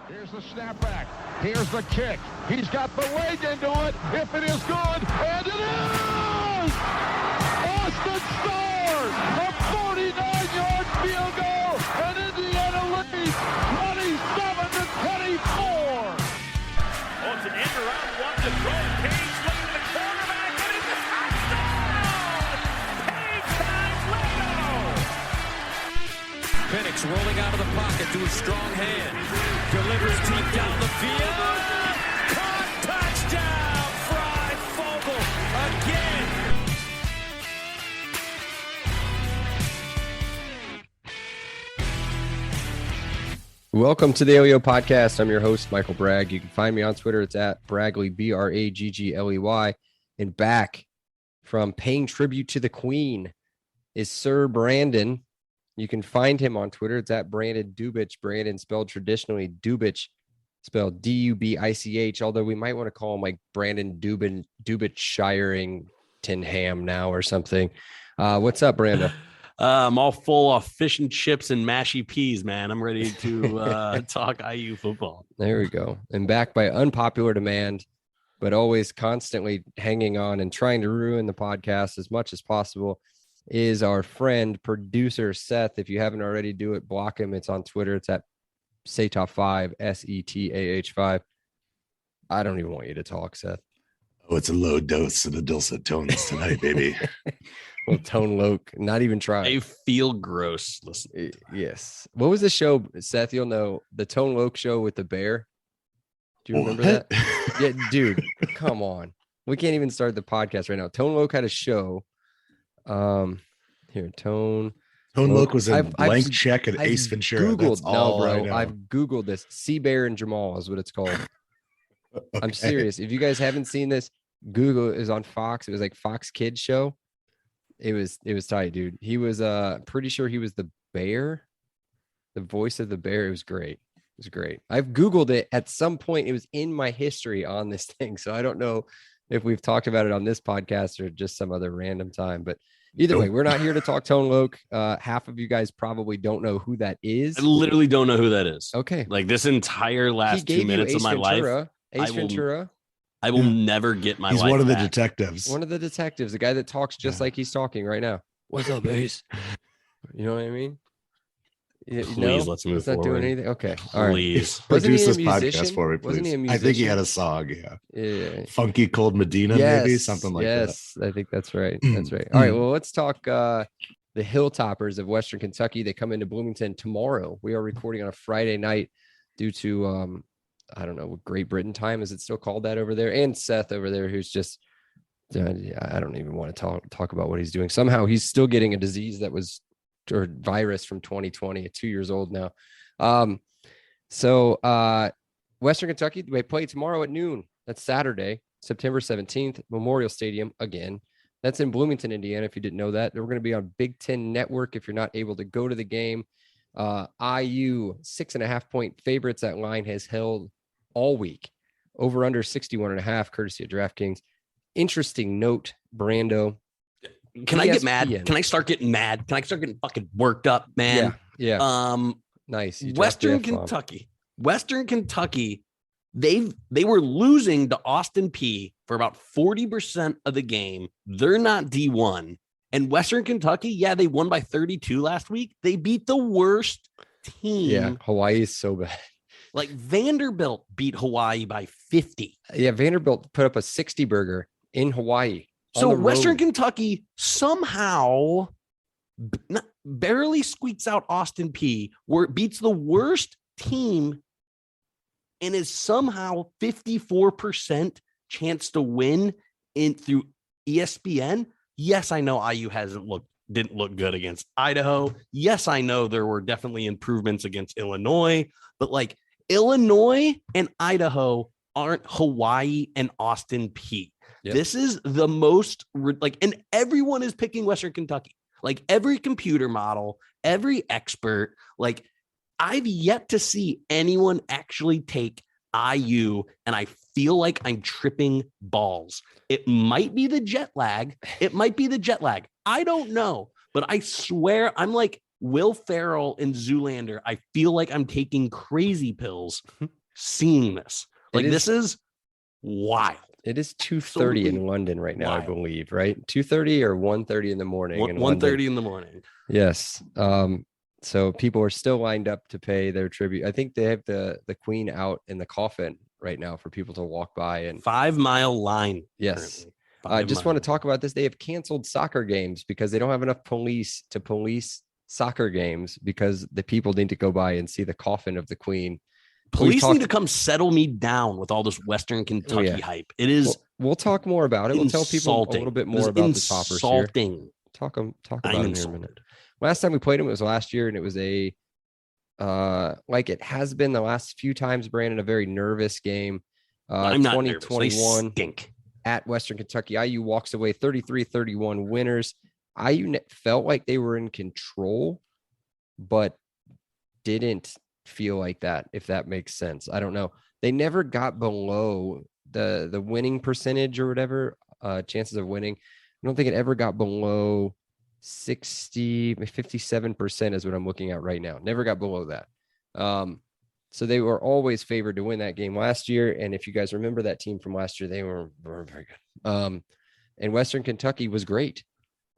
Here's the snapback. Here's the kick. He's got the leg into it. If it is good, and it is! Austin scores! A 49-yard field goal, and Indiana leads 27-24. Oh, it's an end around one to throw. Page looking at the quarterback, and it's a touchdown! Page times Leno! Penix rolling out of the pocket to a strong hand. Delivers deep down the field. Caught, touchdown! Fry Fogel again. Welcome to the LEO podcast. I'm your host, Michael Bragg. You can find me on Twitter. It's at Bragley, Bragggley. And back from paying tribute to the Queen is Sir Brandon. You can find him on Twitter. It's at Brandon Dubich. Brandon spelled traditionally, Dubich spelled D-U-B-I-C-H, although we might want to call him like Brandon Dubich-Shirington now or something. What's up, Brandon? I'm all full of fish and chips and mashy peas, man. I'm ready to talk IU football. There we go. And back by unpopular demand, but always constantly hanging on and trying to ruin the podcast as much as possible, is our friend, producer Seth. If you haven't already, do it. Block him. It's on Twitter. It's at Setah5, Setah5. I don't even want you to talk, Seth. Oh, it's a low dose of the dulcet tones tonight, baby. Well, Tone Loke, not even trying. I feel gross. Listen. Yes. What was the show, Seth? You'll know, the Tone Loke show with the bear. Do you remember that? Yeah, dude, come on. We can't even start the podcast right now. Tone Loke had a show. Here, Tone Loke was in Blank Check and Ace Ventura. Googled, no, bro. I've Googled this. Sea Bear and Jamal is what it's called. Okay. I'm serious. If you guys haven't seen this, Google is on Fox. It was like Fox Kids show. It was tight, dude. He was pretty sure he was the bear, the voice of the bear. It was great. It was great. I've Googled it at some point. It was in my history on this thing. So I don't know if we've talked about it on this podcast or just some other random time, but either way, we're not here to talk Tone Loke. Half of you guys probably don't know who that is. I literally don't know who that is. Okay. Like this entire last 2 minutes of my life. Ace Ventura. I will never get my life. He's one of the back. detectives. One of the detectives, the guy that talks just like he's talking right now. What's up, Ace? You know what I mean? Please, let's move forward. Not doing anything. Okay. All right. Please. Produce this podcast for me, please. Wasn't he a musician? I think he had a song. Yeah. Funky Cold Medina, maybe something like that. Yes, I think that's right. That's right. All right. Well, let's talk the Hilltoppers of Western Kentucky. They come into Bloomington tomorrow. We are recording on a Friday night due to I don't know, Great Britain time. Is it still called that over there? And Seth over there, who's just I don't even want to talk about what he's doing. Somehow he's still getting a disease that was, or virus from 2020 at 2 years old now. So Western Kentucky, they play tomorrow at noon. That's Saturday, September 17th, Memorial Stadium again. That's in Bloomington, Indiana. If you didn't know that, we're going to be on Big Ten Network. If you're not able to go to the game, IU 6.5-point favorites. That line has held all week, over under 61.5, courtesy of DraftKings. Interesting note, Brando. Can I get mad? Can I start getting mad? Can I start getting fucking worked up, man? Yeah. Nice. Western Kentucky, they were losing to Austin Peay for about 40% of the game. They're not D1. And Western Kentucky, yeah, they won by 32 last week. They beat the worst team. Yeah, Hawaii is so bad. Like Vanderbilt beat Hawaii by 50. Yeah, Vanderbilt put up a 60 burger in Hawaii. So Western Kentucky somehow barely squeaks out Austin Peay, where it beats the worst team and is somehow 54% chance to win in through ESPN. Yes, I know IU didn't look good against Idaho. Yes, I know there were definitely improvements against Illinois, but like Illinois and Idaho aren't Hawaii and Austin Peay. Yep. This is the most and everyone is picking Western Kentucky. Like every computer model, every expert, like I've yet to see anyone actually take IU, and I feel like I'm tripping balls. It might be the jet lag. I don't know, but I swear I'm like Will Ferrell and Zoolander. I feel like I'm taking crazy pills seeing this. Like, this is wild. It is 2:30 in London right now, I believe, right? 2:30 or 1:30 in the morning. 1:30 in the morning. Yes. So people are still lined up to pay their tribute. I think they have the Queen out in the coffin right now for people to walk by, and 5-mile line. Yes. I just want to talk about this. They have canceled soccer games because they don't have enough police to police soccer games because the people need to go by and see the coffin of the Queen. Police need to come settle me down with all this Western Kentucky hype. It is. We'll talk more about it. We'll tell people a little bit more about the Toppers here. Talk about them here in a minute. Last time we played them, it was last year, and it was like it has been the last few times, Brandon, a very nervous game. I'm not 2021 nervous. They stink. At Western Kentucky. IU walks away 33-31 winners. IU felt like they were in control, but didn't feel like that, if that makes sense. I don't know. They never got below the winning percentage or whatever, chances of winning. I don't think it ever got below 57% is what I'm looking at right now. Never got below that. So they were always favored to win that game last year. And if you guys remember that team from last year, they were very good. And Western Kentucky was great.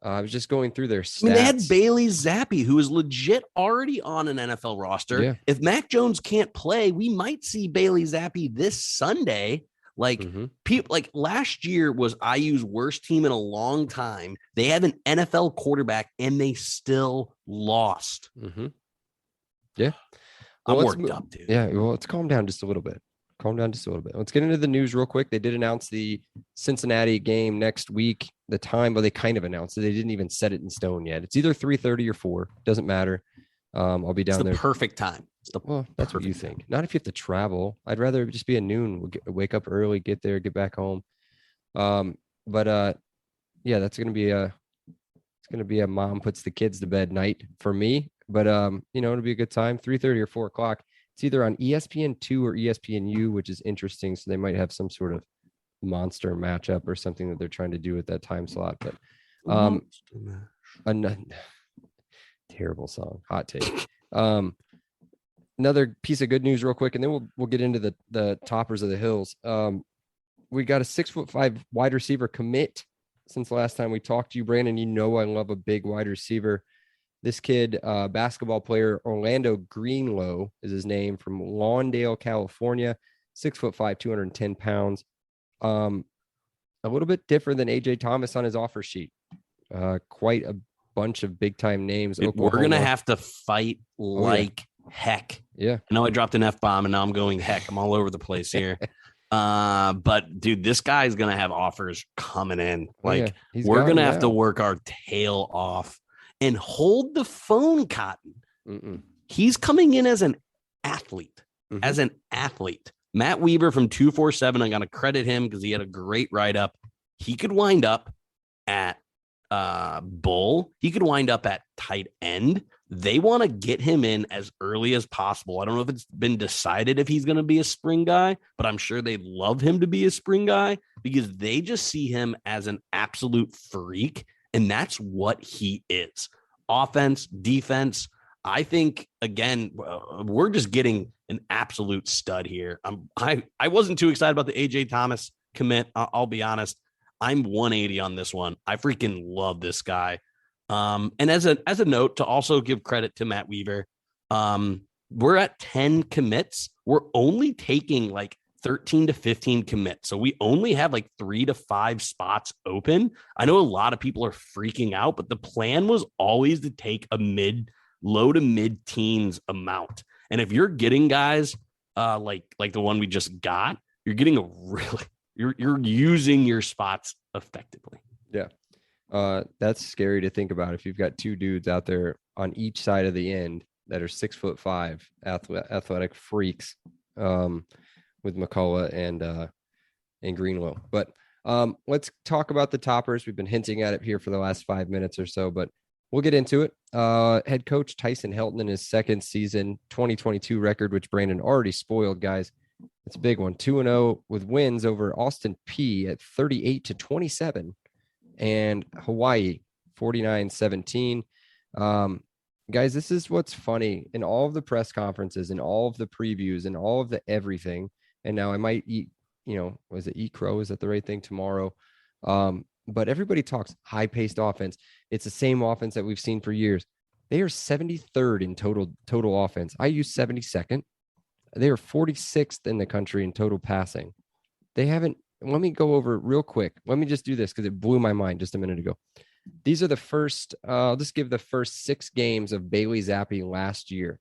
I was just going through their stats. I mean, they had Bailey Zappi, who is legit already on an NFL roster. Yeah. If Mac Jones can't play, we might see Bailey Zappi this Sunday. Like, people, like last year was IU's worst team in a long time. They have an NFL quarterback and they still lost. Yeah. I'm worked up, dude. Yeah. Well, let's calm down just a little bit. Let's get into the news real quick. They did announce the Cincinnati game next week, the time, but they kind of announced it. They didn't even set it in stone yet. It's either 3:30 or 4. Doesn't matter. I'll be down there. Perfect time. Well, that's what you think. Not if you have to travel. I'd rather just be at noon. We'll wake up early, get there, get back home. Yeah, that's gonna be a mom puts the kids to bed night for me. But it'll be a good time. 3:30 or 4 o'clock. It's either on ESPN2 or ESPNU, which is interesting. So they might have some sort of monster matchup or something that they're trying to do with that time slot. But terrible song, hot take. Another piece of good news real quick, and then we'll get into the toppers of the hills. We got a 6'5" wide receiver commit since the last time we talked to you, Brandon. I love a big wide receiver. This kid, basketball player, Orlando Greenlow is his name, from Lawndale, California, 6'5", 210 pounds. A little bit different than AJ Thomas on his offer sheet. Quite a bunch of big time names. We're going to have to fight like heck. Yeah. I know I dropped an F-bomb and now I'm going heck. I'm all over the place here. But dude, this guy's going to have offers coming in. Like, we're going to have to work our tail off and hold the phone, Cotton. He's coming in as an athlete, Matt Weaver from 247. I got to credit him because he had a great write-up. He could wind up at bull. He could wind up at tight end. They want to get him in as early as possible. I don't know if it's been decided if he's going to be a spring guy, but I'm sure they'd love him to be a spring guy because they just see him as an absolute freak. And that's what he is. Offense, defense. I think, again, we're just getting an absolute stud here. I wasn't too excited about the AJ Thomas commit. I'll be honest. I'm 180 on this one. I freaking love this guy. And as a note, to also give credit to Matt Weaver, we're at 10 commits. We're only taking like 13 to 15 commits. So we only have like 3 to 5 spots open. I know a lot of people are freaking out, but the plan was always to take a low to mid teens amount. And if you're getting guys like the one we just got, you're getting you're using your spots effectively. Yeah. That's scary to think about. If you've got 2 dudes out there on each side of the end that are 6'5" athletic freaks, with McCullough and Greenlow. But let's talk about the toppers. We've been hinting at it here for the last 5 minutes or so, but we'll get into it. Head coach Tyson Helton in his second season, 2022 record, which Brandon already spoiled, guys. It's a big one. 2-0 with wins over Austin P at 38-27 and Hawaii 49-17. Guys, this is what's funny in all of the press conferences and all of the previews and all of the everything. And now I might eat, was it eat crow? Is that the right thing tomorrow? But everybody talks high-paced offense. It's the same offense that we've seen for years. They are 73rd in total offense. IU 72nd. They are 46th in the country in total passing. They haven't. Let me go over real quick. Let me just do this because it blew my mind just a minute ago. These are the first. I'll just give the first 6 games of Bailey Zappi last year.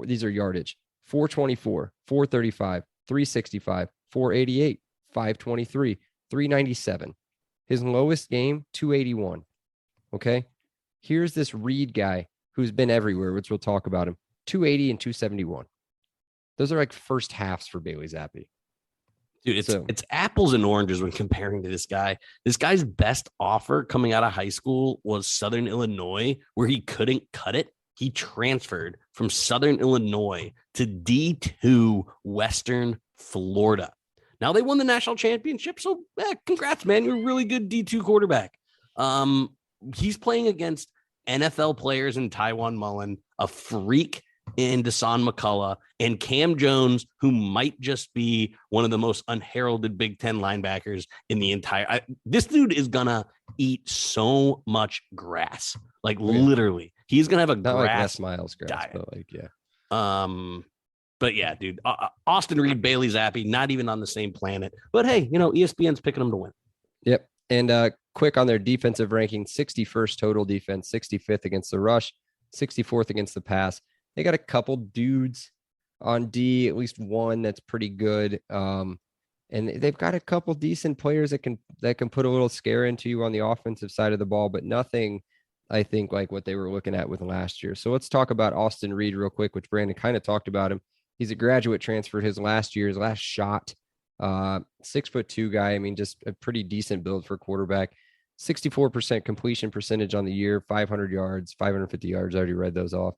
These are yardage: 424, 435, 365, 488, 523, 397. His lowest game, 281. Okay. Here's this Reed guy who's been everywhere, which we'll talk about him. 280 and 271. Those are like first halves for Bailey Zappi. Dude, it's apples and oranges when comparing to this guy. This guy's best offer coming out of high school was Southern Illinois, where he couldn't cut it. He transferred from Southern Illinois to D2 Western Florida. Now they won the national championship, so congrats, man. You're a really good D2 quarterback. He's playing against NFL players in Taiwan Mullen, a freak in Dasan McCullough, and Cam Jones, who might just be one of the most unheralded Big Ten linebackers in the entire. This dude is gonna eat so much grass, like literally. He's gonna have a Not grass like Les Miles grass, diet. but like yeah. But yeah, dude, Austin Reed, Bailey Zappi, not even on the same planet. But hey, ESPN's picking them to win. Yep. And quick on their defensive ranking: 61st total defense, 65th against the rush, 64th against the pass. They got a couple dudes on D, at least one that's pretty good. And they've got a couple decent players that can put a little scare into you on the offensive side of the ball, but nothing, I think, like what they were looking at with last year. So let's talk about Austin Reed real quick, which Brandon kind of talked about him. He's a graduate transfer. His last shot, 6'2" guy. I mean, just a pretty decent build for a quarterback. 64% completion percentage on the year, 500 yards, 550 yards. I already read those off.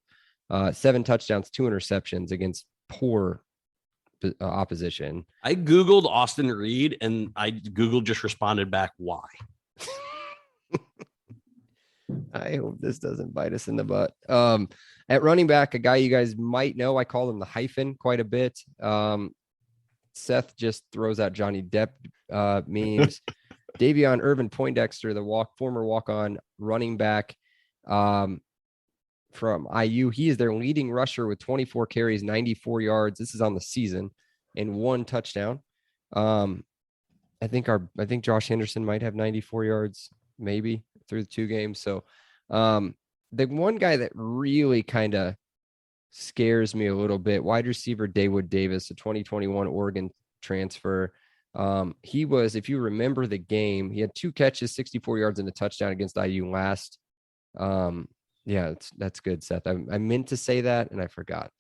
7 touchdowns, 2 interceptions against poor opposition. I Googled Austin Reed and Google just responded back, why? I hope this doesn't bite us in the butt. At running back, a guy you guys might know, I call him the hyphen quite a bit. Seth just throws out Johnny Depp memes. Davion Irvin Poindexter, the former walk-on running back from IU. He is their leading rusher with 24 carries, 94 yards. This is on the season, and 1 touchdown. I think Josh Henderson might have 94 yards, maybe through the 2 games. So the one guy that really kind of scares me a little bit, wide receiver Dawood Davis, a 2021 Oregon transfer. He was, if you remember the game, he had 2 catches, 64 yards, and a touchdown against IU last. Yeah, that's good, Seth. I meant to say that and I forgot.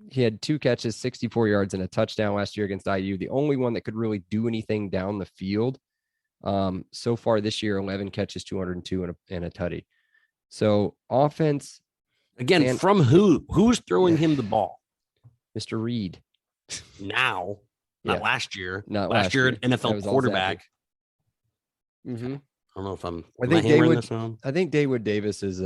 He had 2 catches, 64 yards, and a touchdown last year against IU. The only one that could really do anything down the field. So far this year, 11 catches, 202 and a tutty. So offense. Again, from who's throwing him the ball? Mr. Reed. Now, not last year. Not last year, an NFL quarterback. Mm-hmm. I don't know if I'm. I think Dawood Davis is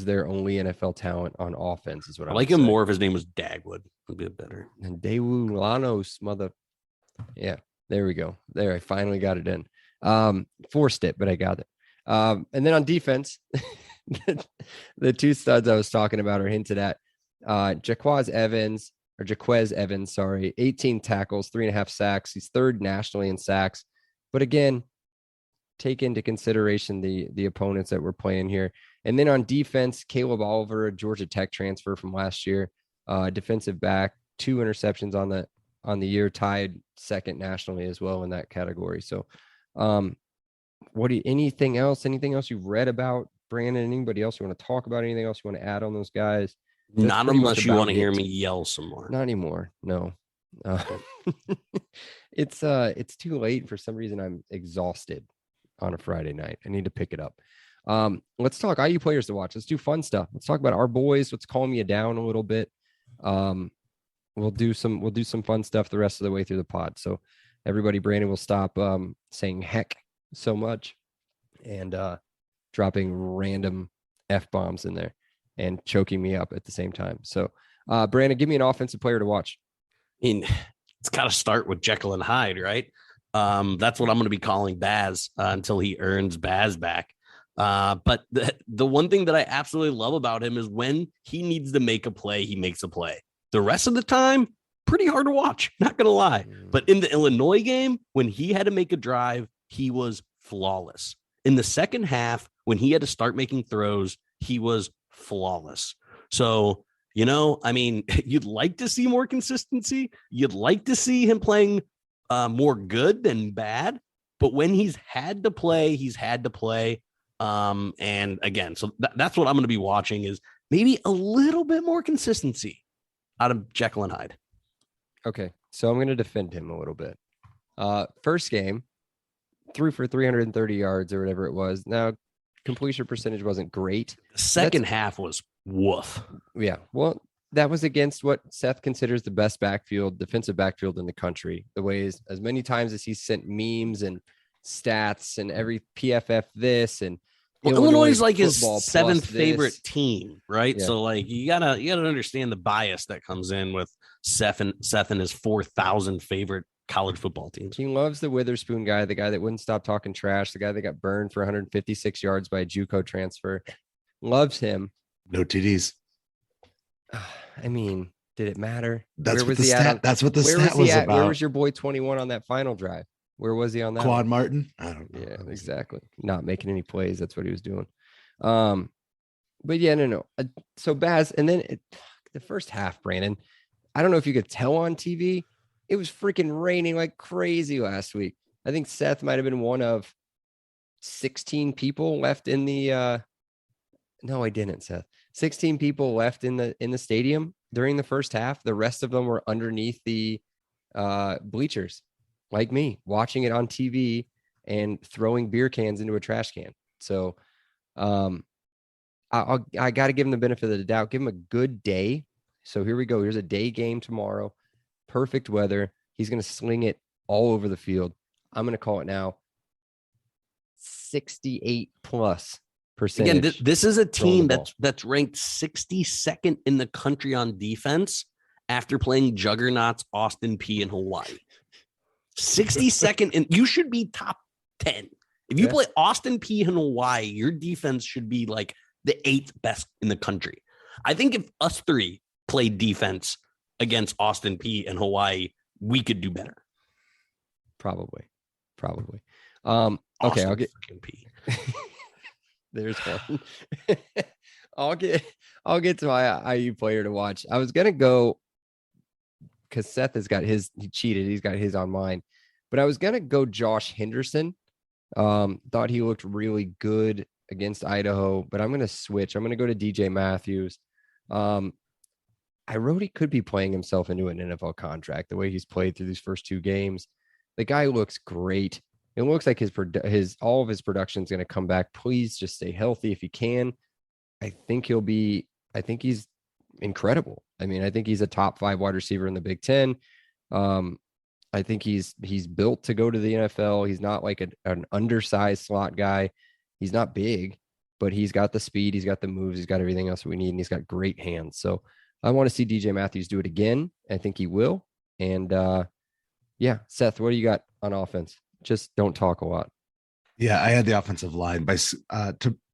their only NFL talent on offense. Is what I like him more if his name was Dagwood. Would be better. And Daewoo Lanos, yeah. There we go. There, I finally got it in. Forced it, but I got it. And then on defense, the 2 studs I was talking about are hinted at. Jaquez Evans, 18 tackles, 3.5 sacks. He's 3rd nationally in sacks. But again, take into consideration the opponents that we're playing here. And then on defense, Caleb Oliver, a Georgia Tech transfer from last year, defensive back, 2 interceptions on the year, tied 2nd nationally as well in that category. So anything else you've read about Brandon? Anybody else you want to talk about? Anything else you want to add on those guys? That's not unless you want to hear me yell some more. Not anymore. No. It's too late. For some reason, I'm exhausted on a Friday night. I need to pick it up. Let's talk IU players to watch. Let's do fun stuff. Let's talk about our boys. Let's calm you down a little bit. We'll do some fun stuff the rest of the way through the pod. So everybody, Brandon will stop saying heck so much and dropping random F-bombs in there and choking me up at the same time. So, Brandon, give me an offensive player to watch. I mean, it's got to start with Jekyll and Hyde, right? That's what I'm going to be calling Baz until he earns Baz back. But the one thing that I absolutely love about him is when he needs to make a play, he makes a play. The rest of the time, pretty hard to watch, not going to lie. But in the Illinois game, when he had to make a drive, he was flawless. In the second half, when he had to start making throws, he was flawless. So, I mean, you'd like to see more consistency. You'd like to see him playing more good than bad. But when he's had to play, he's had to play. And again, so that's what I'm going to be watching is maybe a little bit more consistency out of Jekyll and Hyde. Okay, so I'm going to defend him a little bit. First game, threw for 330 yards or whatever it was. Now, completion percentage wasn't great. The second half was woof. Yeah, well, that was against what Seth considers the best defensive backfield in the country. The way is as many times as he's sent memes and stats and every PFF this and Illinois is like his seventh this. favorite team, right? Yeah. So like you gotta understand the bias that comes in with Seth and his 4,000 favorite college football teams. He loves the Witherspoon guy, the guy that wouldn't stop talking trash, the guy that got burned for 156 yards by a JUCO transfer. Loves him. No TDs. I mean, did it matter? That's what the stat was about. Where was your boy 21 on that final drive? Where was he on that? Quad Martin? I don't know. Yeah, exactly. Not making any plays. That's what he was doing. But yeah, no. So Baz, and then the first half, Brandon, I don't know if you could tell on TV. It was freaking raining like crazy last week. I think Seth might have been one of 16 people left in the no, I didn't, Seth. 16 people left in the stadium during the first half. The rest of them were underneath the bleachers, like me, watching it on TV and throwing beer cans into a trash can. So I got to give him the benefit of the doubt. Give him a good day. So here we go. Here's a day game tomorrow. Perfect weather. He's going to sling it all over the field. I'm going to call it now 68 plus percentage. Again, this is a team that's ranked 62nd in the country on defense after playing juggernauts Austin P in Hawaii. 62nd, and you should be top 10. If you play Austin P in Hawaii, your defense should be like the 8th best in the country. I think if us three played defense against Austin P in Hawaii, we could do better. Probably. Okay, I'll get P. There's one. I'll get to my IU player to watch. I was gonna go because Seth has got his. He cheated. He's got his on mine, but I was gonna go Josh Henderson. Thought he looked really good against Idaho, but I'm gonna switch. I'm gonna go to DJ Matthews. I wrote he could be playing himself into an NFL contract the way he's played through these first two games. The guy looks great. It looks like his all of his production is going to come back. Please just stay healthy if you can. I think he's incredible. I mean, I think he's a top 5 wide receiver in the Big Ten. I think he's built to go to the NFL. He's not like an undersized slot guy. He's not big, but he's got the speed. He's got the moves. He's got everything else we need. And he's got great hands. So I want to see DJ Matthews do it again. I think he will. And yeah, Seth, what do you got on offense? Just don't talk a lot. Yeah, I had the offensive line by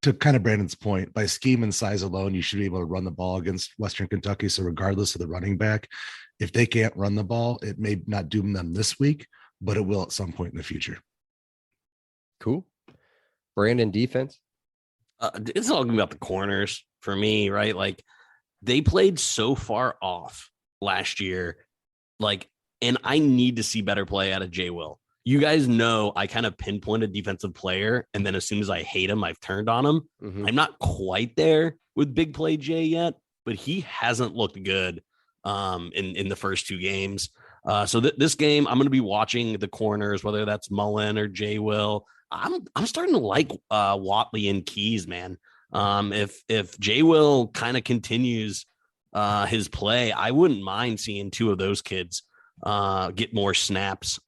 to kind of Brandon's point, by scheme and size alone, you should be able to run the ball against Western Kentucky. So regardless of the running back, if they can't run the ball, it may not doom them this week, but it will at some point in the future. Cool. Brandon, defense. It's all about the corners for me, right? Like they played so far off last year, and I need to see better play out of Jay Will. You guys know I kind of pinpoint a defensive player, and then as soon as I hate him, I've turned on him. Mm-hmm. I'm not quite there with Big Play Jay yet, but he hasn't looked good in the first two games. So this game, I'm going to be watching the corners, whether that's Mullen or Jay Will. I'm starting to like Watley and Keys, man. If Jay Will kind of continues his play, I wouldn't mind seeing two of those kids get more snaps,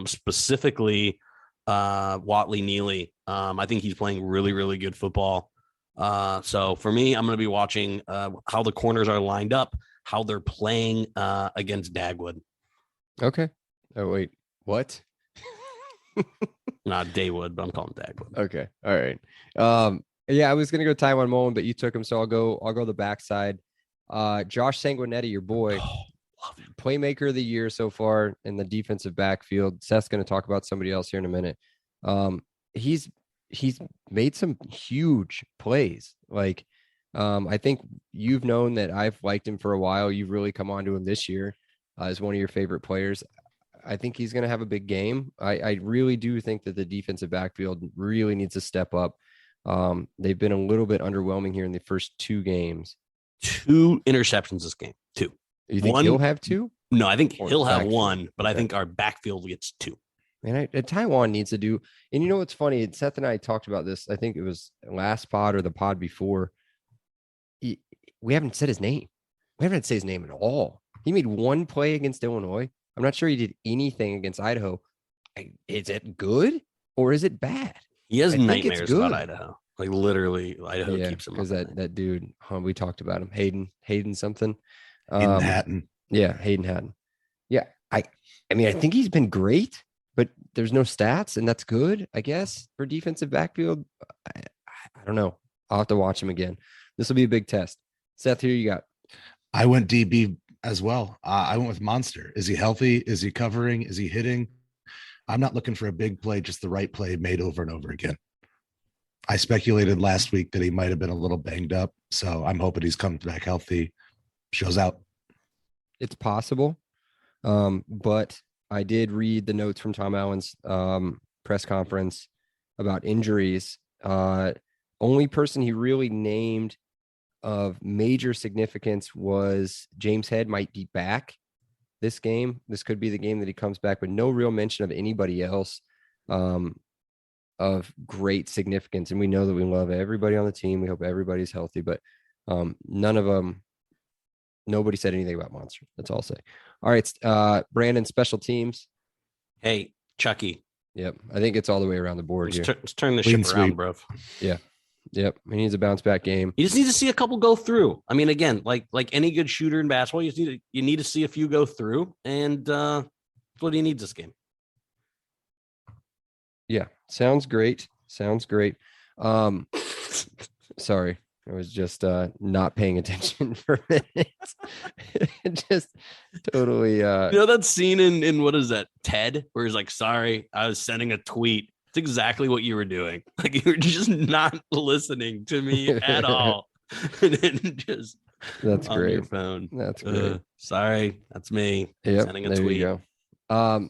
specifically Watley Neely. I think he's playing really, really good football. So for me, I'm going to be watching how the corners are lined up, how they're playing against Dagwood. Okay. Oh, wait. What? Not Daywood, but I'm calling Dagwood. Okay. All right. Yeah, I was gonna go Taiwan Mullen, but you took him, so I'll go the backside. Josh Sanguinetti, your boy, playmaker of the year so far in the defensive backfield. Seth's gonna talk about somebody else here in a minute. He's made some huge plays. Like, I think you've known that I've liked him for a while. You've really come on to him this year as one of your favorite players. I think he's going to have a big game. I really do think that the defensive backfield really needs to step up. They've been a little bit underwhelming here in the first 2 games. 2 interceptions this game. 2. You think he'll have 2? No, I think Or he'll have backfield? 1, but I Okay. think our backfield gets 2. Man, Taiwan needs to do. And you know what's funny? Seth and I talked about this. I think it was last pod or the pod before. We haven't said his name. We haven't said his name at all. He made 1 play against Illinois. I'm not sure he did anything against Idaho. Is it good or is it bad? He has I think it's nightmares about good. Idaho. Like literally, Idaho Yeah, keeps him up. because that dude, we talked about him, Hayden something. In Hatton. Yeah, Hayden Hatton. Yeah, I mean, I think he's been great, but there's no stats, and that's good, I guess, for defensive backfield. I don't know. I'll have to watch him again. This will be a big test. Seth, here you got. I went DB as well. I went with Monster. Is he healthy? Is he covering? Is he hitting? I'm not looking for a big play, just the right play made over and over again. I speculated last week that he might have been a little banged up, so I'm hoping he's coming back healthy, shows out. It's possible, but I did read the notes from Tom Allen's press conference about injuries. Only person he really named of major significance was James Head might be back this game. This could be the game that he comes back, but no real mention of anybody else of great significance. And we know that we love everybody on the team. We hope everybody's healthy, but none of them, nobody said anything about Monster. That's all I'll say. All right. Brandon, special teams. Hey, Chucky, Yep. I think it's all the way around the board here. let's turn this Clean ship around, sweep. bro. Yep. He needs a bounce back game. You just need to see a couple go through. I mean, again, like any good shooter in basketball, you need to see a few go through, and what do you need this game? Yeah. Sounds great. Sorry. I was just not paying attention for a minute. Just totally You know that scene in what is that, Ted, where he's like, sorry, I was sending a tweet. It's exactly what you were doing. Like you were just not listening to me at all. And then just that's on your great. phone. That's great. Sorry, that's me. Yep, Sending a there tweet. you go.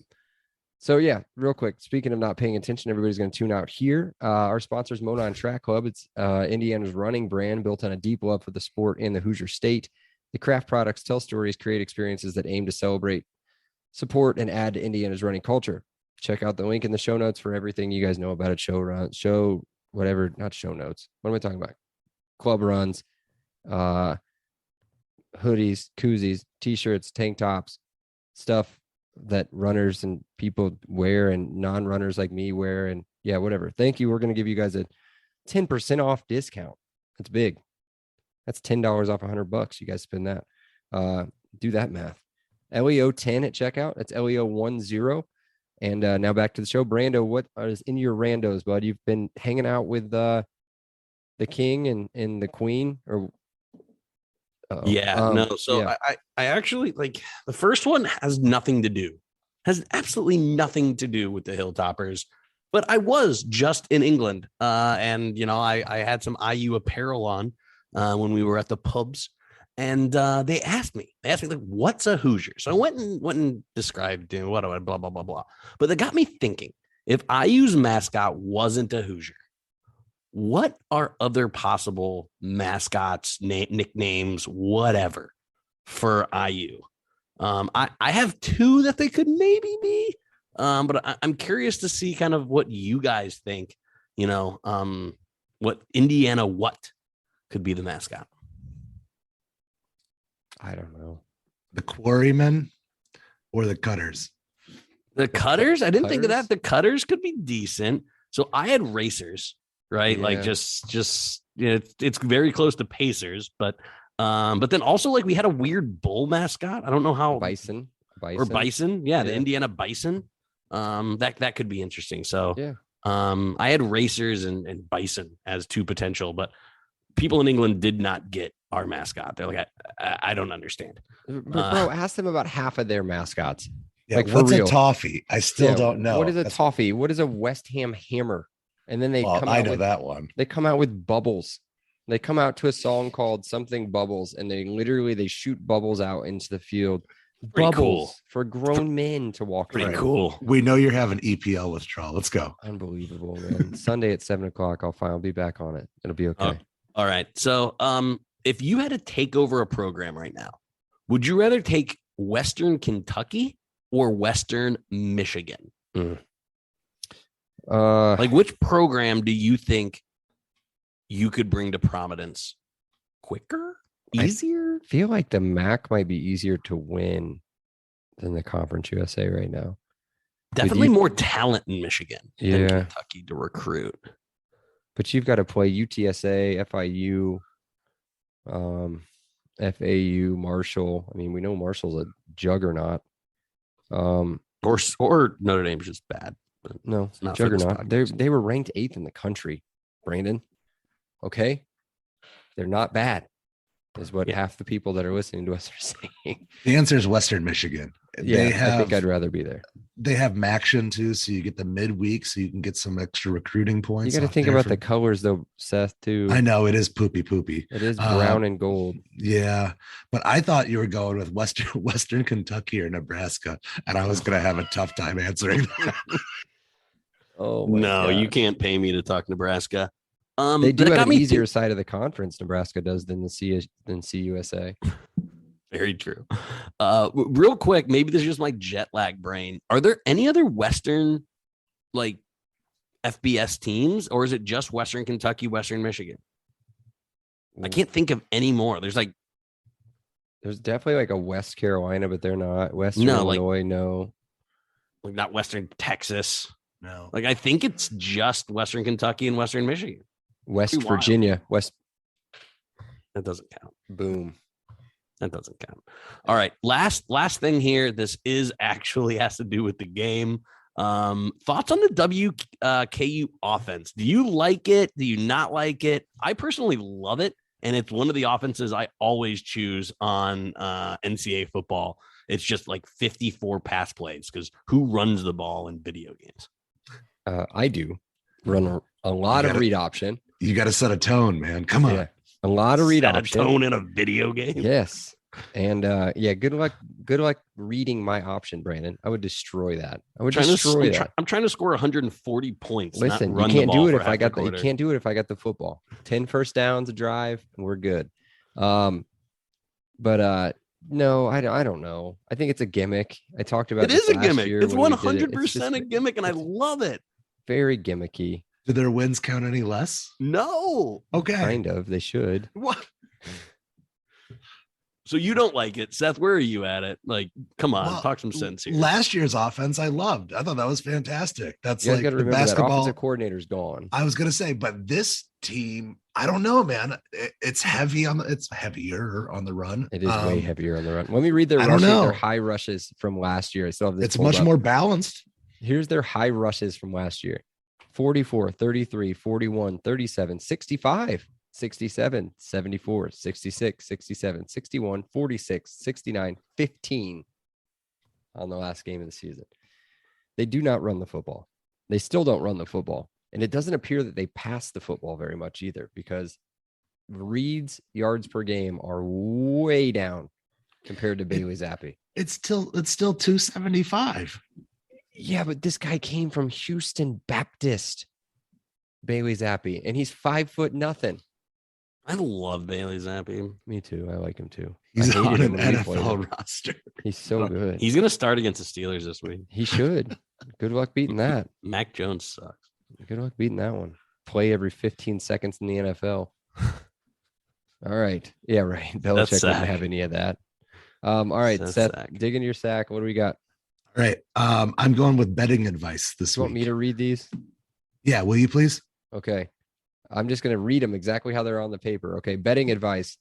So yeah, real quick, speaking of not paying attention, everybody's going to tune out here. Our sponsors, Monon Track Club. It's Indiana's running brand built on a deep love for the sport and the Hoosier State. The craft products tell stories, create experiences that aim to celebrate, support, and add to Indiana's running culture. Check out the link in the show notes for everything you guys know about it. Not show notes. What am I talking about? Club runs, hoodies, koozies, t-shirts, tank tops, stuff that runners and people wear and non-runners like me wear, and yeah, whatever. Thank you. We're going to give you guys a 10% off discount. That's big. That's $10 off $100. You guys spend that. Do that math. LEO 10 at checkout. That's LEO 10. And now back to the show. Brando, what is in your randos, bud? You've been hanging out with the king and the queen, or So yeah. I actually, like, the first one has absolutely nothing to do with the Hilltoppers, but I was just in England, and I had some IU apparel on when we were at the pubs, and they asked me like, what's a Hoosier? So I went and described what do I blah blah blah blah, but that got me thinking, if IU's mascot wasn't a Hoosier, what are other possible mascots, nicknames, whatever for IU? I have 2 that they could maybe be, but I'm curious to see kind of what you guys think. What Indiana could be the mascot? I don't know. The Quarrymen or the Cutters? The Cutters? I didn't think of Cutters? that. The Cutters could be decent. So I had Racers, right? Like Yeah. just it's very close to Pacers, but then also like we had a weird bull mascot. I don't know how Bison. or bison. Yeah, the Yeah. Indiana Bison. That could be interesting. So Yeah. I had racers and bison as two potential, but people in England did not get our mascot. They're like, I don't understand. Bro, ask them about half of their mascots. Yeah, like, for what's real. a toffee? I still don't know. What is a toffee? What is a West Ham hammer? And then they I know that one. They come out with bubbles. They come out to a song called something bubbles, and they shoot bubbles out into the field. Pretty Bubbles cool. for grown men to walk Pretty around. cool. We know you're having EPL withdrawal. Let's go. Unbelievable, man. Sunday at 7:00. I'll be back on it. It'll be okay. All right. So if you had to take over a program right now, would you rather take Western Kentucky or Western Michigan? Like, which program do you think you could bring to prominence quicker, easier? I feel like the MAC might be easier to win than the Conference USA right now. Definitely more talent in Michigan than Yeah. Kentucky to recruit. But you've got to play UTSA, FIU, FAU, Marshall. I mean, we know Marshall's a juggernaut. Or Notre Dame's just bad. But No, it's not for this juggernaut. podcast. They were ranked 8th in the country, Brandon. Okay, they're not bad, is what half the people that are listening to us are saying. The answer is Western Michigan. Yeah, They have, I think I'd rather be there. They have Maction too, so you get the midweek, so you can get some extra recruiting You points. got to off think there about for- the colors, though, Seth. Too. I know it is poopy. It is brown and gold. Yeah, but I thought you were going with Western Kentucky or Nebraska, and I was going to have a tough time answering that. Oh my No, you gosh. can't pay me to talk Nebraska. They but do it have got an me easier side of the conference. Nebraska does than CUSA. Very true. Real quick, maybe this is just my jet lag brain. Are there any other Western like FBS teams, or is it just Western Kentucky, Western Michigan? I can't think of any more. There's definitely like a West Carolina, but they're not. Western No, like- Illinois, no. like not Western Texas. No, Like I think it's just Western Kentucky and Western Michigan. West Pretty wild. Virginia, West. That doesn't count. Boom. That doesn't count. All right. Last thing here. This is actually has to do with the game. Thoughts on the WKU offense? Do you like it? Do you not like it? I personally love it. And it's one of the offenses I always choose on NCAA football. It's just like 54 pass plays because who runs the ball in video games? I do run a lot of read option. you got to set a tone, man. Come on. Yeah, a lot of read Set a option. tone in a video game. Yes. And good luck reading my option, Brandon. I would destroy that. I would destroy that. I'm trying to score 140 points. Listen, not run you can't the do ball it for if I half got the you quarter. can't do it if I got the football. 10 first downs, a drive, and we're good. But no, I don't know. I think it's a gimmick. I talked about It is this a last gimmick. year It's when we did it. It's 100% a just gimmick, and I love it. very gimmicky. Do their wins count any less? No. Okay. Kind of. They should. What? So you don't like it, Seth? Where are you at it? Like, come on, Well, talk some sense here. Last year's offense, I loved. I thought that was fantastic. That's You guys like got to the remember that basketball. offensive coordinator's gone. I was gonna say, but this team, I don't know, man. It's heavy on the. It's heavier on the run. It is way heavier on the run. Let me read their I don't rushes, their their high rushes from last year. I still have this. It's pulled much up. more balanced. Here's their high rushes from last year: 44, 33, 41, 37, 65, 67, 74, 66, 67, 61, 46, 69, 15 on the last game of the season. They do not run the football. They still don't run the football. And it doesn't appear that they pass the football very much either, because Reed's yards per game are way down compared to Bailey Zappi. It's still 275. Yeah, but this guy came from Houston Baptist, Bailey Zappi, and he's 5'0". I love Bailey Zappi. Me too. I like him too. He's I hated on him an when we played him. NFL roster. He's so good. He's gonna start against the Steelers this week. He should. Good luck beating that. Mac Jones sucks. Good luck beating that one. Play every 15 seconds in the NFL. All right. Yeah, right. Belichick wouldn't sack. have any of that. All right, That's Seth, sack. dig into your sack. What do we got? All right. I'm going with betting advice this You want week. me to read these? Yeah, will you please? Okay. I'm just going to read them exactly how they're on the paper. Okay. Betting advice.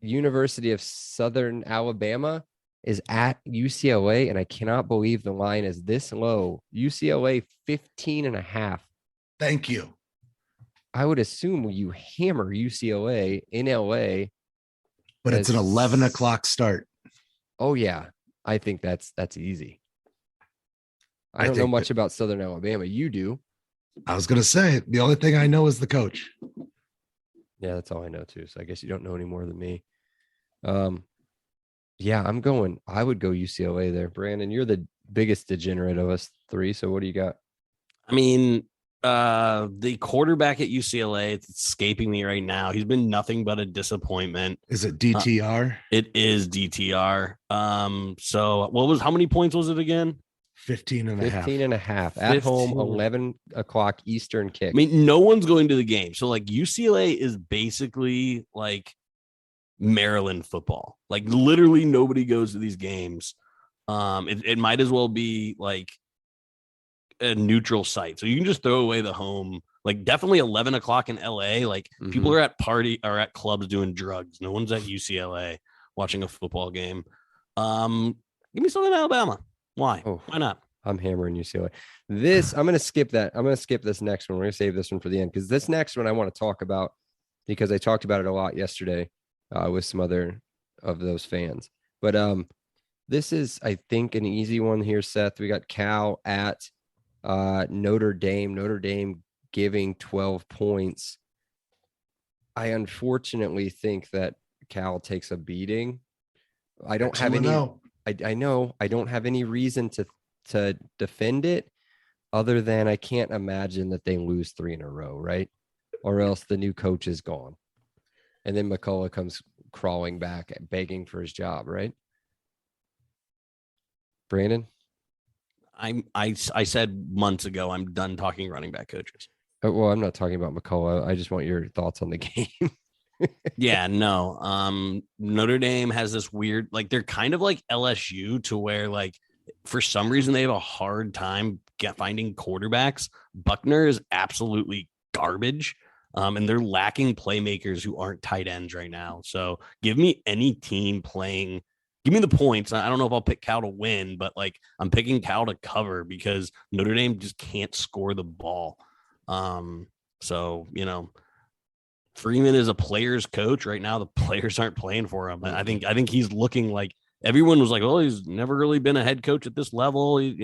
University of Southern Alabama is at UCLA, and I cannot believe the line is this low. UCLA 15.5. Thank you. I would assume you hammer UCLA in LA. But it's an 11 o'clock start. Oh, yeah. I think that's easy. I don't know much about Southern Alabama. You do. I was going to say, the only thing I know is the coach. Yeah, that's all I know too. So I guess you don't know any more than me. Yeah, I would go UCLA there. Brandon, you're the biggest degenerate of us three. So what do you got? I mean, the quarterback at UCLA, it's escaping me right now. He's been nothing but a disappointment. Is it DTR? It is DTR. So how many points was it again? 15.5. At home, 11 o'clock Eastern kick. I mean, no one's going to the game. So like UCLA is basically like Maryland football. Like literally nobody goes to these games. It might as well be like a neutral site. So you can just throw away the home. Like definitely 11 o'clock in LA. Like people are at clubs doing drugs. No one's at UCLA watching a football game. Give me Southern Alabama. Why? Oh, why not? I'm hammering UCLA. I'm going to skip that. I'm going to skip this next one. We're going to save this one for the end because this next one I want to talk about because I talked about it a lot yesterday with some other of those fans. But this is, I think, an easy one here, Seth. We got Cal at Notre Dame. Notre Dame giving 12 points. I unfortunately think that Cal takes a beating. I don't have any. I know I don't have any reason to defend it other than I can't imagine that they lose 3 in a row, right? Or else the new coach is gone. And then McCullough comes crawling back begging for his job, right? Brandon? I said months ago I'm done talking running back coaches. Oh, well, I'm not talking about McCullough. I just want your thoughts on the game. Yeah, no. Notre Dame has this weird, like they're kind of like LSU to where like for some reason they have a hard time finding quarterbacks. Buckner is absolutely garbage. And they're lacking playmakers who aren't tight ends right now. So give me any team playing. Give me the points. I don't know if I'll pick Cal to win, but like I'm picking Cal to cover because Notre Dame just can't score the ball. So, Freeman is a player's coach right now. The players aren't playing for him. I think he's looking like everyone was like, well, he's never really been a head coach at this level. He's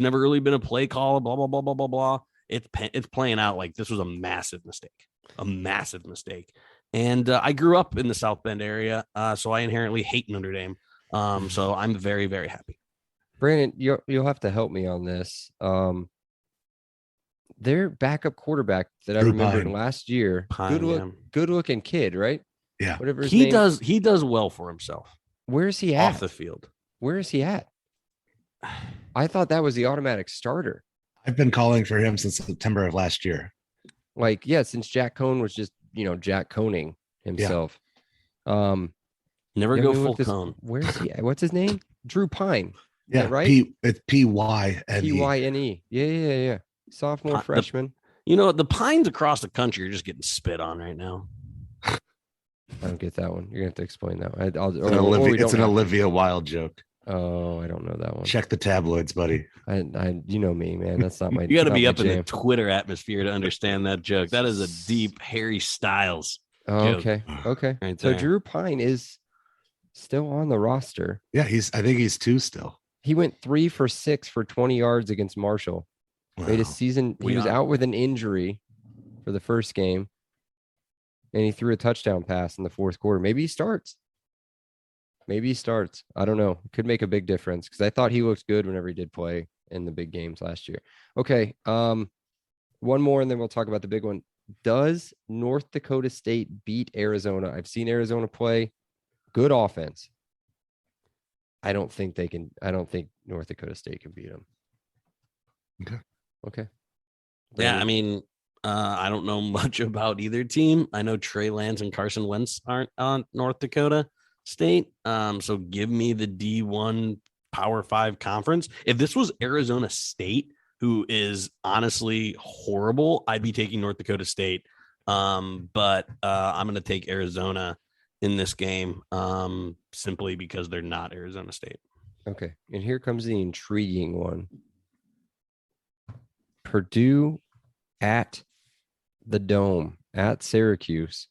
never really been a play call, blah, blah, blah, blah, blah, blah. It's playing out like this was a massive mistake. And I grew up in the South Bend area. So I inherently hate Notre Dame. So I'm very, very happy. Brandon, you'll have to help me on this. Their backup quarterback that I remembered last year, good looking kid, right? Yeah. Whatever his he name. does. He does well for himself. Where's he at? Off the field. Where is he at? I thought that was the automatic starter. I've been calling for him since September of last year. Like, yeah, since Jack Cohn was just, Jack Cohning himself. Yeah. Never go full cone. Where's he at? What's his name? Drew Pine. Yeah, right? It's Pyne. Pyne. Yeah. Sophomore, freshman. The Pines across the country are just getting spit on right now. I don't get that one. You're gonna have to explain that one. It's an Olivia Wilde joke. Oh, I don't know that one. Check the tabloids, buddy. You know me, man. That's not my. You got to be up in the Twitter atmosphere to understand that joke. That is a deep Harry Styles. Oh, okay. Right so there. Drew Pine is still on the roster. Yeah, I think he's 2 still. He went 3 for 6 for 20 yards against Marshall. Wow. Made a season. He was out with an injury for the first game, and he threw a touchdown pass in the fourth quarter. Maybe he starts. I don't know. Could make a big difference because I thought he looked good whenever he did play in the big games last year. Okay. One more, and then we'll talk about the big one. Does North Dakota State beat Arizona? I've seen Arizona play. Good offense. I don't think North Dakota State can beat them. Okay. Yeah, I mean, I don't know much about either team. I know Trey Lance and Carson Wentz aren't on North Dakota State. So give me the D1 Power 5 conference. If this was Arizona State, who is honestly horrible, I'd be taking North Dakota State. But I'm going to take Arizona in this game simply because they're not Arizona State. Okay. And here comes the intriguing one. Purdue at the Dome at Syracuse.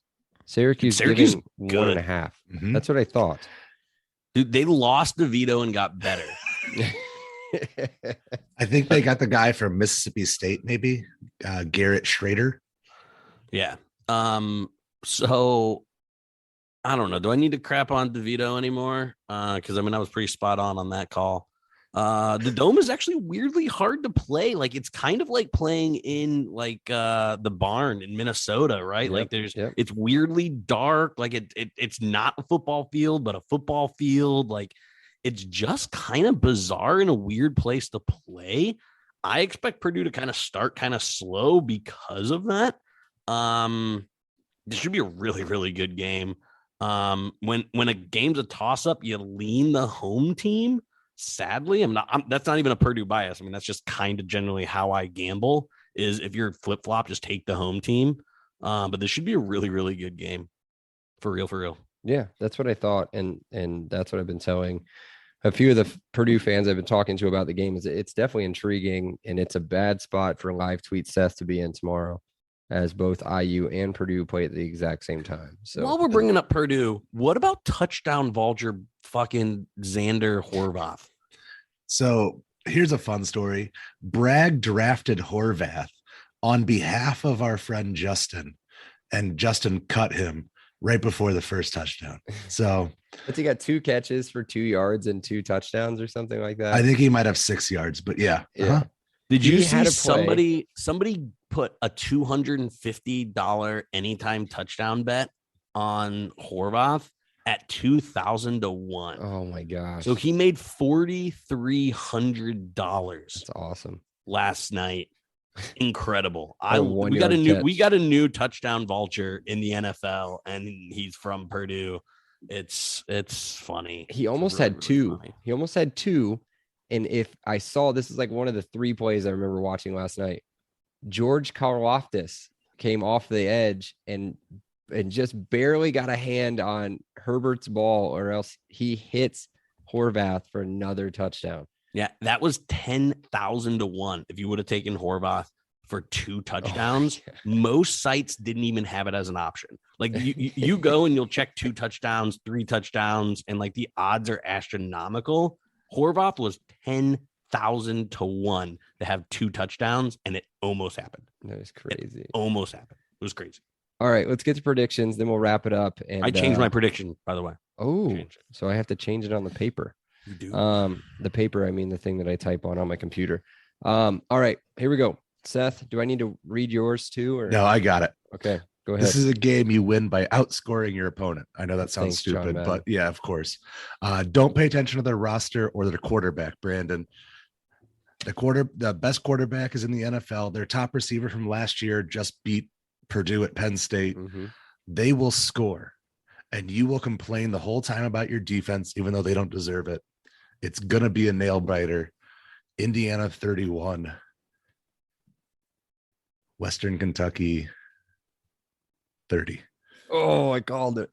Syracuse giving good. 1.5. Mhm. That's what I thought. Dude, they lost DeVito and got better. I think they got the guy from Mississippi State, maybe Garrett Schrader. Yeah. So I don't know. Do I need to crap on DeVito anymore? Because I mean, I was pretty spot on that call. The Dome is actually weirdly hard to play. Like it's kind of like playing in like the barn in Minnesota, right? Like it's weirdly dark. Like it's not a football field, but a football field. Like it's just kind of bizarre and a weird place to play. I expect Purdue to kind of start kind of slow because of that. This should be a really, really good game. When a game's a toss up, you lean the home team. Sadly, that's not even a Purdue bias. I mean, that's just kind of generally how I gamble is if you're flip flop, just take the home team. But this should be a really, really good game for real, for real. Yeah, that's what I thought. And that's what I've been telling a few of the Purdue fans I've been talking to about the game is it's definitely intriguing and it's a bad spot for live tweet Seth to be in tomorrow as both IU and Purdue play at the exact same time. So while we're bringing up Purdue, what about touchdown vulture fucking Xander Horvath? So here's a fun story. Bragg drafted Horvath on behalf of our friend Justin, and Justin cut him right before the first touchdown. So but he got 2 catches for 2 yards and 2 touchdowns or something like that. I think he might have 6 yards, but yeah. Yeah. Did you see somebody put a $250 anytime touchdown bet on Horvath at 2,000 to 1? Oh my gosh. So he made $4,300. That's awesome. Last night. Incredible. We got a new touchdown vulture in the NFL and he's from Purdue. It's funny. He almost had 2. He almost had 2. And if I saw, this is like one of the 3 plays I remember watching last night. George Karlaftis came off the edge and just barely got a hand on Herbert's ball, or else he hits Horvath for another touchdown. Yeah, that was 10,000 to 1. If you would have taken Horvath for 2 touchdowns, most sites didn't even have it as an option. Like you go and you'll check 2 touchdowns, 3 touchdowns, and like the odds are astronomical. Horvath was 10,000 to 1 to have 2 touchdowns, and it almost happened. That is crazy. It almost happened. It was crazy. All right, let's get to predictions. Then we'll wrap it up. And I changed my prediction, by the way. Oh, so I have to change it on the paper. You do. The paper, I mean the thing that I type on my computer. All right, here we go. Seth, do I need to read yours too? Or No, I got it. Okay, go ahead. This is a game you win by outscoring your opponent. I know that sounds Thanks, stupid, John but yeah, of course. Don't pay attention to their roster or their quarterback, Brandon. The best quarterback is in the NFL. Their top receiver from last year just beat Purdue at Penn State. Mm-hmm. They will score, and you will complain the whole time about your defense, even though they don't deserve it. It's gonna be a nail biter. Indiana 31, Western Kentucky 30. Oh, I called it.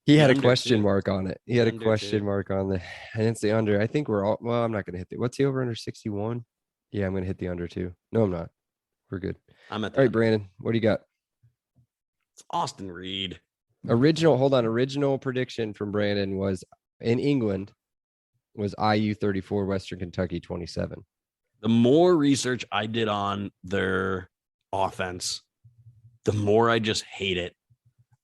He had a question mark on it. He had a question mark on the, and it's the under. I think we're all, well, I'm not going to hit the, what's the over under 61? Yeah, I'm going to hit the under too. No, I'm not. We're good. I'm at all right, Brandon, what do you got? It's Austin Reed. Original prediction from Brandon was in England was IU 34, Western Kentucky 27. The more research I did on their offense, the more I just hate it.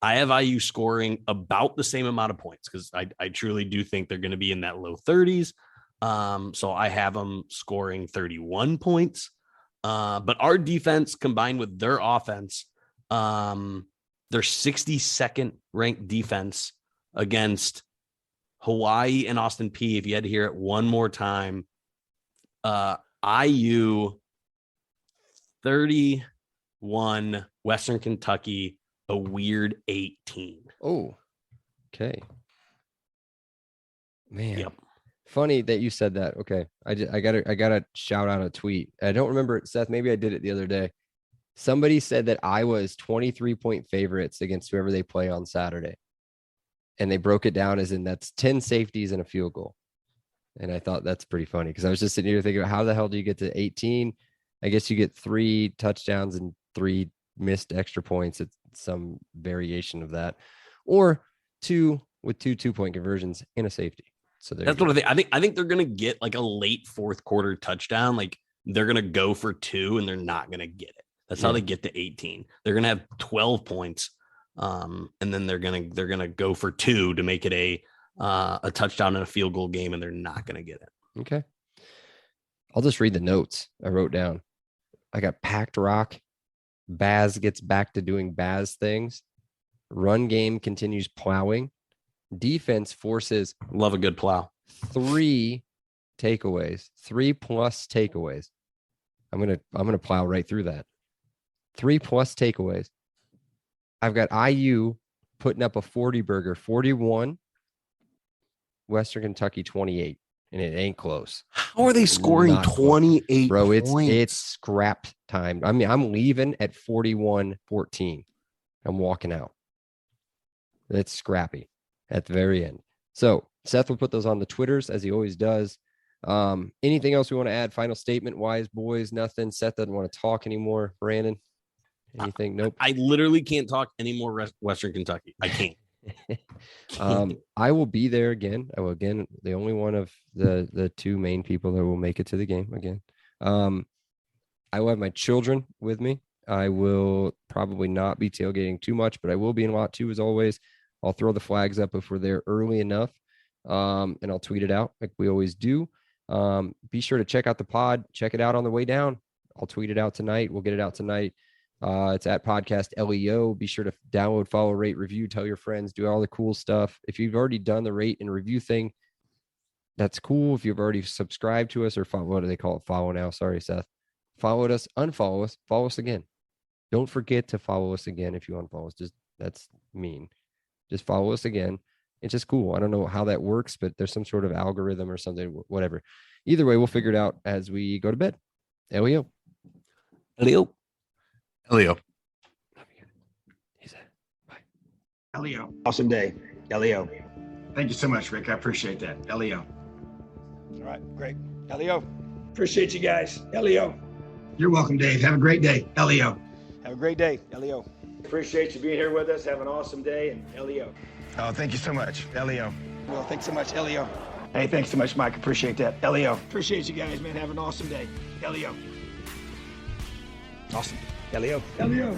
I have IU scoring about the same amount of points because I truly do think they're going to be in that low 30s. So I have them scoring 31 points. But our defense combined with their offense, their 62nd ranked defense against Hawaii and Austin Peay. If you had to hear it one more time, IU 31, Western Kentucky a weird 18. Oh, okay. Man. Yep. Funny that you said that. Okay. I gotta shout out a tweet. I don't remember it, Seth. Maybe I did it the other day. Somebody said that Iowa's 23-point favorites against whoever they play on Saturday. And they broke it down as in that's 10 safeties and a field goal. And I thought that's pretty funny because I was just sitting here thinking, how the hell do you get to 18? I guess you get 3 touchdowns and 3 missed extra points. It's some variation of that. Or 2 with 2 2-point conversions and a safety. So that's what I think. I think they're going to get like a late fourth quarter touchdown. Like they're going to go for 2 and they're not going to get it. That's how they get to 18. They're going to have 12 points. And then they're going to go for 2 to make it a touchdown and a field goal game. And they're not going to get it. Okay. I'll just read the notes I wrote down. I got packed rock. Baz gets back to doing Baz things. Run game continues plowing. Defense forces Love a good plow. 3 takeaways, 3+ takeaways. I'm gonna plow right through that. 3+ takeaways. I've got IU putting up a 40 burger, 41, Western Kentucky 28, and it ain't close. How are they scoring Not close. 28 Bro, points? it's scrap time. I mean, I'm leaving at 41-14. I'm walking out. It's scrappy at the very end. So Seth will put those on the Twitters as he always does. Anything else we want to add? Final statement wise, boys, nothing. Seth doesn't want to talk anymore. Brandon, anything? Nope. I literally can't talk any more Western Kentucky. I can't. I will be there again. I will again, the only one of the 2 main people that will make it to the game again. I will have my children with me. I will probably not be tailgating too much, but I will be in lot 2 as always. I'll throw the flags up if we're there early enough. And I'll tweet it out like we always do. Be sure to check out the pod. Check it out on the way down. I'll tweet it out tonight. We'll get it out tonight. It's at Podcast LEO. Be sure to download, follow, rate, review, tell your friends, do all the cool stuff. If you've already done the rate and review thing, that's cool. If you've already subscribed to us or follow, what do they call it? Follow now. Sorry, Seth. Followed us, unfollow us, follow us again. Don't forget to follow us again if you unfollow us. Just that's mean. Just follow us again. It's just cool. I don't know how that works, but there's some sort of algorithm or something, whatever. Either way, we'll figure it out as we go to bed. LEO. Leo. Elio. He said, bye. Elio. Awesome day. Elio. Thank you so much, Rick. I appreciate that. Elio. All right, great. Elio. Appreciate you guys. Elio. You're welcome, Dave. Have a great day. Elio. Have a great day. Elio. Appreciate you being here with us. Have an awesome day. And Elio. Oh, thank you so much. Elio. Well, thanks so much, Elio. Hey, thanks so much, Mike. Appreciate that. Elio. Appreciate you guys, man. Have an awesome day. Elio. Awesome. Elio. Elio.